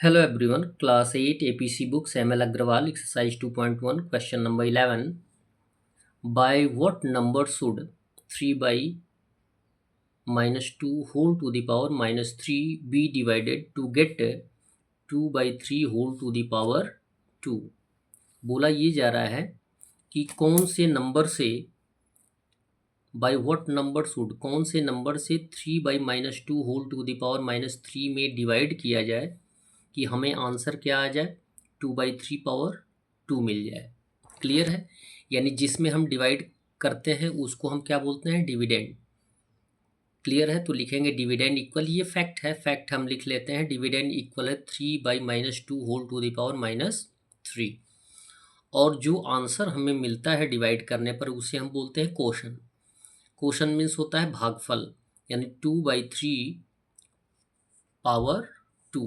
Hello everyone, Class 8 APC Books ML Agrawal Exercise 2.1 Question number 11. By what number should 3 by minus 2 whole to the power minus 3 be divided to get 2 by 3 whole to the power 2? बोला ये जा रहा है कि कौन से number से by what number should कौन से नंबर से 3 by minus 2 whole to the power minus 3 में डिवाइड किया जाए कि हमें आंसर क्या आ जाए 2/3 पावर 2 मिल जाए। क्लियर है? यानी जिसमें हम डिवाइड करते हैं उसको हम क्या बोलते हैं? डिविडेंड। क्लियर है? तो लिखेंगे डिविडेंड इक्वल, ये फैक्ट है, फैक्ट हम लिख लेते हैं। डिविडेंड इक्वल है 3 by minus 2 whole to the power minus 3। और जो आंसर हमें मिलता है डिवाइड करने पर उसे हम बोलते हैं क्वोशन। क्वोशन मीन्स होता है भागफल, यानी 2/3 पावर 2।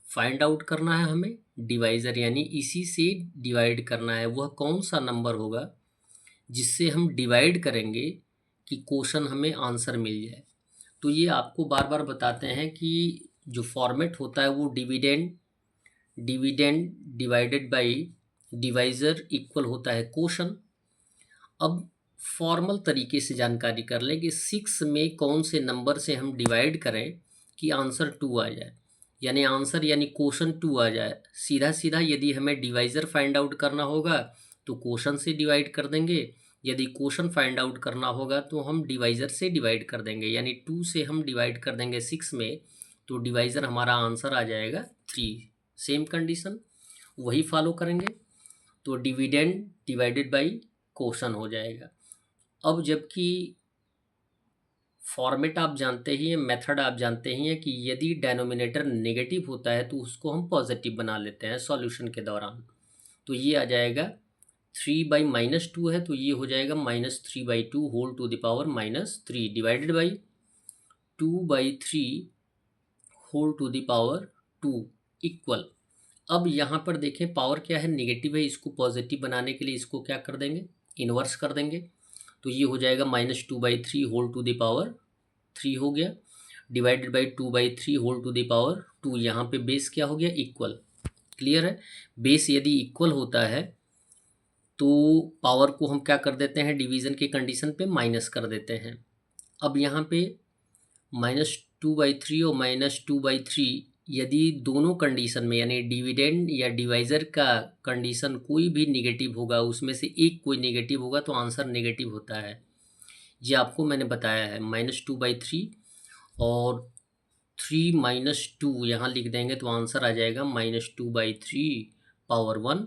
फाइंड आउट करना है हमें डिवाइज़र, यानी इसी से डिवाइड करना है। वह कौन सा नंबर होगा जिससे हम डिवाइड करेंगे कि क्वेश्चन हमें आंसर मिल जाए। तो ये आपको बार बार बताते हैं कि जो फॉर्मेट होता है वो dividend dividend divided by divisor equal होता है क्वोशन। अब फॉर्मल तरीके से जानकारी कर लें कि 6 में कौन से नंबर से हम डिवाइड करें कि आंसर 2 आ जाए, यानी आंसर यानी क्वोशन 2 आ जाए। सीधा सीधा यदि हमें डिवाइज़र फाइंड आउट करना होगा तो क्वोशन से डिवाइड कर देंगे, यदि क्वोशन फाइंड आउट करना होगा तो हम डिवाइज़र से डिवाइड कर देंगे। यानी 2 से हम डिवाइड कर देंगे 6 में तो डिवाइज़र हमारा आंसर आ जाएगा 3। सेम कंडीशन वही फॉलो करेंगे तो डिविडेंड डिवाइडेड बाई क्वोशन हो जाएगा। अब जबकि फॉर्मेट आप जानते ही हैं, मेथड आप जानते ही हैं कि यदि डेनोमिनेटर नेगेटिव होता है तो उसको हम पॉजिटिव बना लेते हैं सॉल्यूशन के दौरान। तो ये आ जाएगा 3 बाई माइनस 2 है तो ये हो जाएगा -3/2 whole to the power -3 divided by 2/3 whole to the power 2 equal. अब यहाँ पर देखें पावर क्या है, नेगेटिव है, इसको पॉजिटिव बनाने के लिए इसको क्या कर देंगे, इन्वर्स कर देंगे। तो ये हो जाएगा -2/3 होल टू द पावर 3 हो गया divided by 2/3 whole to the power 2। यहाँ पे बेस क्या हो गया, इक्वल। क्लियर है? बेस यदि इक्वल होता है तो पावर को हम क्या कर देते हैं, डिवीज़न के कंडीशन पे माइनस कर देते हैं। अब यहाँ पे -2/3 और -2/3 यदि दोनों कंडीशन में यानी डिविडेंड या डिवाइज़र का कंडीशन कोई भी नेगेटिव होगा, उसमें से एक कोई नेगेटिव होगा तो आंसर नेगेटिव होता है। ये आपको मैंने बताया है। -2/3 और 3 - 2 यहाँ लिख देंगे तो आंसर आ जाएगा -2/3 पावर 1,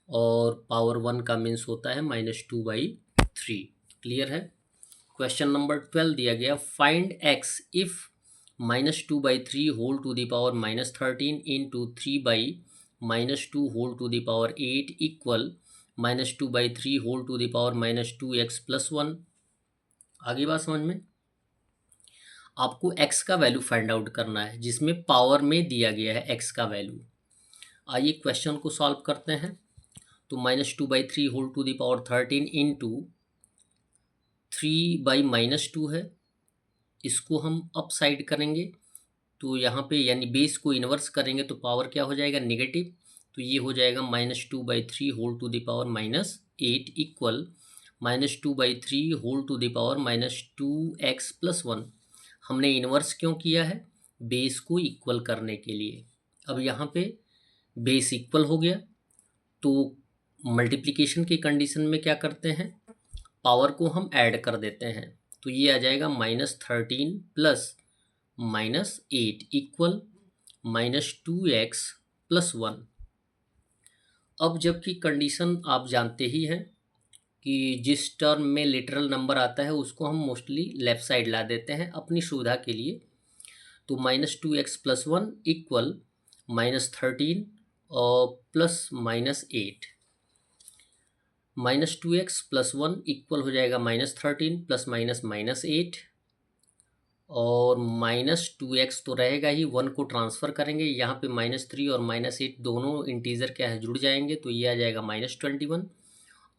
और पावर 1 का मीन्स होता है -2/3। क्लियर है? क्वेश्चन नंबर 12 दिया गया, find x if -2/3 whole to the power -13 into 3/-2 whole to the power 8 equal -2/3 whole to the power -2x plus 1। आगे बात समझ में? आपको x का वैल्यू फाइंड आउट करना है जिसमें पावर में दिया गया है x का वैल्यू। आइए क्वेश्चन को सॉल्व करते हैं। तो -2/3 whole to the power 13 into 3/-2 है, इसको हम अप साइड करेंगे तो यहाँ पे यानी बेस को इन्वर्स करेंगे तो पावर क्या हो जाएगा, नेगेटिव। तो ये हो जाएगा -2/3 whole to the power -8 equal -2/3 whole to the power -2x plus 1। हमने इन्वर्स क्यों किया है, बेस को इक्वल करने के लिए। अब यहाँ पे बेस इक्वल हो गया तो मल्टीप्लिकेशन की कंडीशन में क्या करते हैं, पावर को हम ऐड कर देते हैं। तो ये आ जाएगा -13 प्लस -8 इक्वल -2x प्लस 1। अब जबकि कंडीशन आप जानते ही हैं कि जिस टर्म में लिटरल नंबर आता है उसको हम मोस्टली लेफ़्ट साइड ला देते हैं अपनी सुविधा के लिए। तो -2x प्लस 1 इक्वल -13 और प्लस -8। -2x प्लस 1 इक्वल हो जाएगा -13 प्लस -8, और -2x तो रहेगा ही, 1 को ट्रांसफ़र करेंगे यहाँ पे -3 और -8 दोनों इंटीजर क्या है, जुड़ जाएंगे तो ये आ जाएगा -21,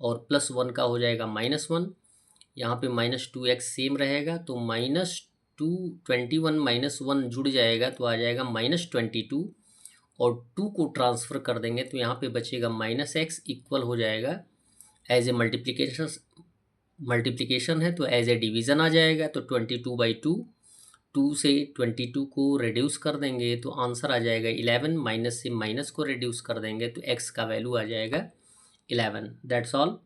और प्लस 1 का हो जाएगा -1। यहाँ पे -2x सेम रहेगा तो -221 -1 जुड़ जाएगा तो आ जाएगा -22, और 2 को ट्रांसफ़र कर देंगे तो यहाँ पे बचेगा -x इक्वल हो जाएगा, एज ए मल्टीप्लिकेशन है तो एज ए डिवीज़न आ जाएगा। तो 22/2, 2 से 22 को रिड्यूस कर देंगे तो आंसर आ जाएगा 11, माइनस से माइनस को रिड्यूस कर देंगे तो x का वैल्यू आ जाएगा 11। That's all.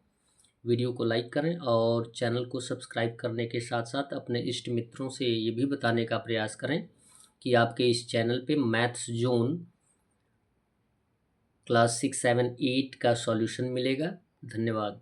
वीडियो को लाइक करें और चैनल को सब्सक्राइब करने के साथ साथ अपने इष्ट मित्रों से ये भी बताने का प्रयास करें कि आपके इस चैनल पे मैथ्स जोन क्लास 6, 7, 8 का सॉल्यूशन मिलेगा। धन्यवाद।